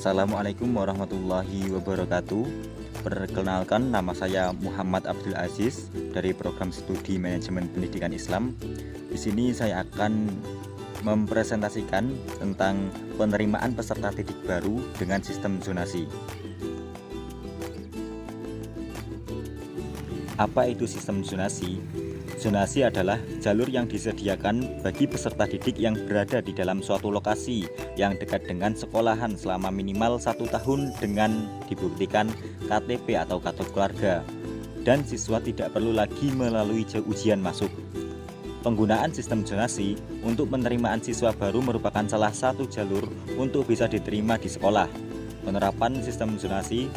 Assalamualaikum warahmatullahi wabarakatuh. Perkenalkan, nama saya Muhammad Abdul Aziz dari Program Studi Manajemen Pendidikan Islam. Di sini saya akan mempresentasikan tentang penerimaan peserta didik baru dengan sistem zonasi. Apa itu sistem zonasi? Zonasi adalah jalur yang disediakan bagi peserta didik yang berada di dalam suatu lokasi yang dekat dengan sekolahan selama minimal 1 tahun dengan dibuktikan KTP atau kartu keluarga, dan siswa tidak perlu lagi melalui ujian masuk. Penggunaan sistem zonasi untuk penerimaan siswa baru merupakan salah satu jalur untuk bisa diterima di sekolah. Penerapan sistem zonasi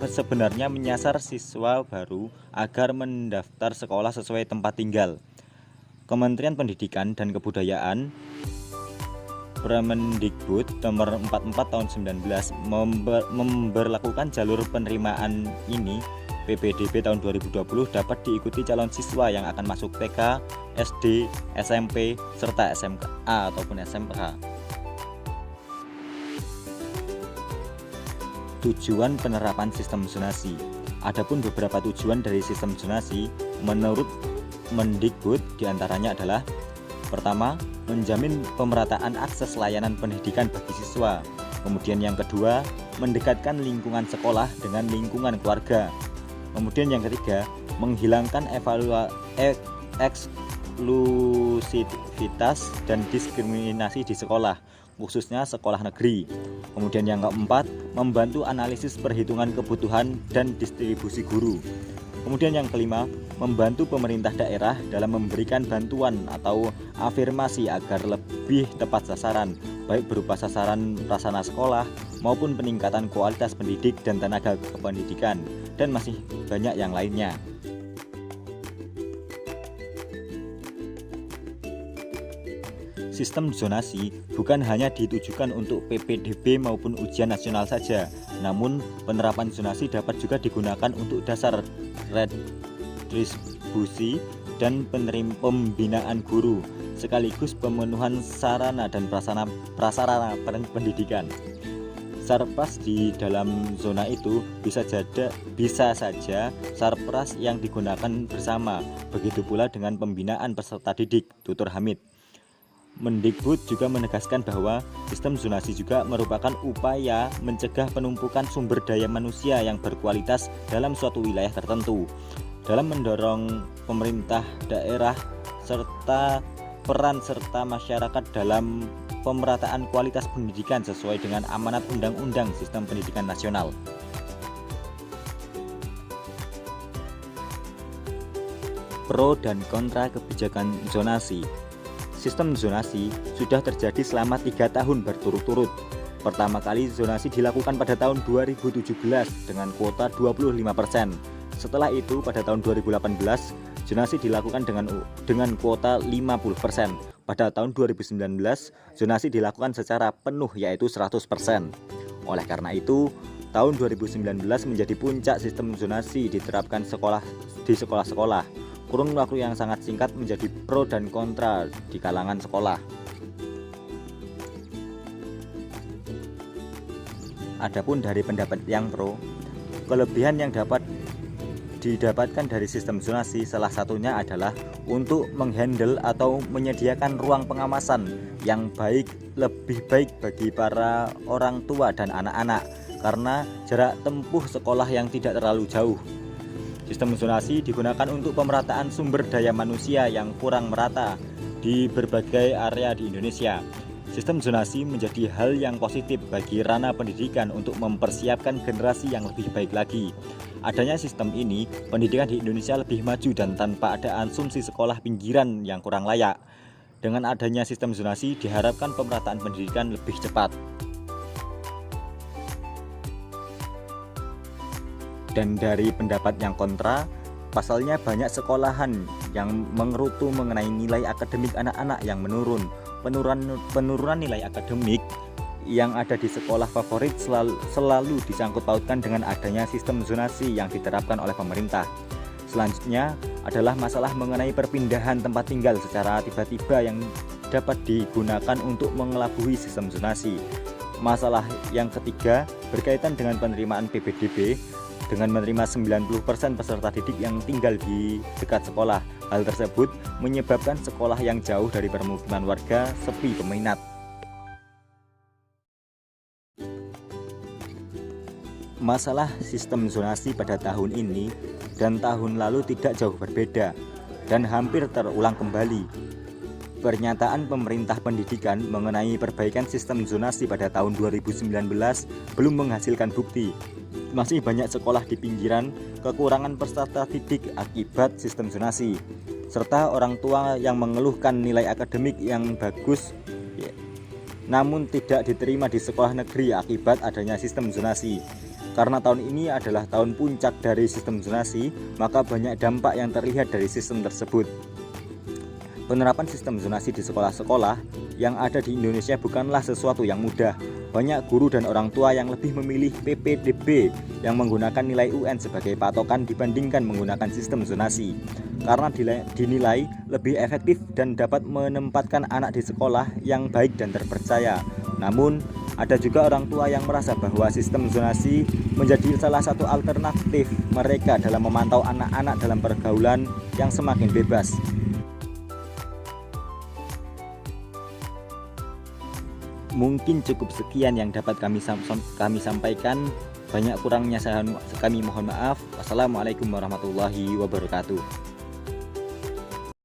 sebenarnya menyasar siswa baru agar mendaftar sekolah sesuai tempat tinggal. Kementerian Pendidikan dan Kebudayaan Permendikbud nomor 44 tahun 19 memberlakukan jalur penerimaan ini. PPDB tahun 2020 dapat diikuti calon siswa yang akan masuk TK, SD, SMP, serta SMA ataupun SMK. Tujuan penerapan sistem zonasi. Adapun beberapa tujuan dari sistem zonasi menurut Mendikbud diantaranya adalah: pertama, menjamin pemerataan akses layanan pendidikan bagi siswa. Kemudian yang kedua, mendekatkan lingkungan sekolah dengan lingkungan keluarga. Kemudian yang ketiga, menghilangkan eksklusivitas dan diskriminasi di sekolah, khususnya sekolah negeri. Kemudian yang keempat, membantu analisis perhitungan kebutuhan dan distribusi guru. Kemudian yang kelima, membantu pemerintah daerah dalam memberikan bantuan atau afirmasi agar lebih tepat sasaran, baik berupa sasaran prasarana sekolah maupun peningkatan kualitas pendidik dan tenaga kependidikan, dan masih banyak yang lainnya. Sistem zonasi bukan hanya ditujukan untuk PPDB maupun ujian nasional saja, namun penerapan zonasi dapat juga digunakan untuk dasar redistribusi dan pembinaan guru, sekaligus pemenuhan sarana dan prasarana pendidikan. Sarpras di dalam zona itu bisa saja sarpras yang digunakan bersama, begitu pula dengan pembinaan peserta didik, tutur Hamid. Mendikbud juga menegaskan bahwa sistem zonasi juga merupakan upaya mencegah penumpukan sumber daya manusia yang berkualitas dalam suatu wilayah tertentu, dalam mendorong pemerintah daerah serta peran serta masyarakat dalam pemerataan kualitas pendidikan sesuai dengan amanat Undang-Undang Sistem Pendidikan Nasional. Pro dan kontra kebijakan zonasi. Sistem zonasi sudah terjadi selama 3 tahun berturut-turut. Pertama kali zonasi dilakukan pada tahun 2017 dengan kuota 25%. Setelah itu pada tahun 2018 zonasi dilakukan dengan kuota 50%. Pada tahun 2019 zonasi dilakukan secara penuh yaitu 100%. Oleh karena itu, tahun 2019 menjadi puncak sistem zonasi diterapkan di sekolah-sekolah. Kurun waktu yang sangat singkat menjadi pro dan kontra di kalangan sekolah. Adapun dari pendapat yang pro, kelebihan yang dapat didapatkan dari sistem zonasi salah satunya adalah untuk menghandle atau menyediakan ruang pengawasan yang lebih baik bagi para orang tua dan anak-anak karena jarak tempuh sekolah yang tidak terlalu jauh. Sistem zonasi digunakan untuk pemerataan sumber daya manusia yang kurang merata di berbagai area di Indonesia. Sistem zonasi menjadi hal yang positif bagi ranah pendidikan untuk mempersiapkan generasi yang lebih baik lagi. Adanya sistem ini, pendidikan di Indonesia lebih maju dan tanpa ada asumsi sekolah pinggiran yang kurang layak. Dengan adanya sistem zonasi, diharapkan pemerataan pendidikan lebih cepat. Dan dari pendapat yang kontra, pasalnya banyak sekolahan yang mengerutu mengenai nilai akademik anak-anak yang menurun. Penurunan nilai akademik yang ada di sekolah favorit selalu disangkut pautkan dengan adanya sistem zonasi yang diterapkan oleh pemerintah. Selanjutnya adalah masalah mengenai perpindahan tempat tinggal secara tiba-tiba yang dapat digunakan untuk mengelabui sistem zonasi. Masalah yang ketiga berkaitan dengan penerimaan PPDB dengan menerima 90% peserta didik yang tinggal di dekat sekolah. Hal tersebut menyebabkan sekolah yang jauh dari permukiman warga sepi peminat. Masalah sistem zonasi pada tahun ini dan tahun lalu tidak jauh berbeda dan hampir terulang kembali. Pernyataan pemerintah pendidikan mengenai perbaikan sistem zonasi pada tahun 2019 belum menghasilkan bukti. Masih banyak sekolah di pinggiran kekurangan peserta didik akibat sistem zonasi, serta orang tua yang mengeluhkan nilai akademik yang bagus namun tidak diterima di sekolah negeri akibat adanya sistem zonasi. Karena tahun ini adalah tahun puncak dari sistem zonasi, maka banyak dampak yang terlihat dari sistem tersebut. Penerapan sistem zonasi di sekolah-sekolah yang ada di Indonesia bukanlah sesuatu yang mudah. Banyak guru dan orang tua yang lebih memilih PPDB yang menggunakan nilai UN sebagai patokan dibandingkan menggunakan sistem zonasi, karena dinilai lebih efektif dan dapat menempatkan anak di sekolah yang baik dan terpercaya. Namun, ada juga orang tua yang merasa bahwa sistem zonasi menjadi salah satu alternatif mereka dalam memantau anak-anak dalam pergaulan yang semakin bebas. Mungkin cukup sekian yang dapat kami sampaikan. Banyak kurangnya kami mohon maaf. Wassalamualaikum warahmatullahi wabarakatuh.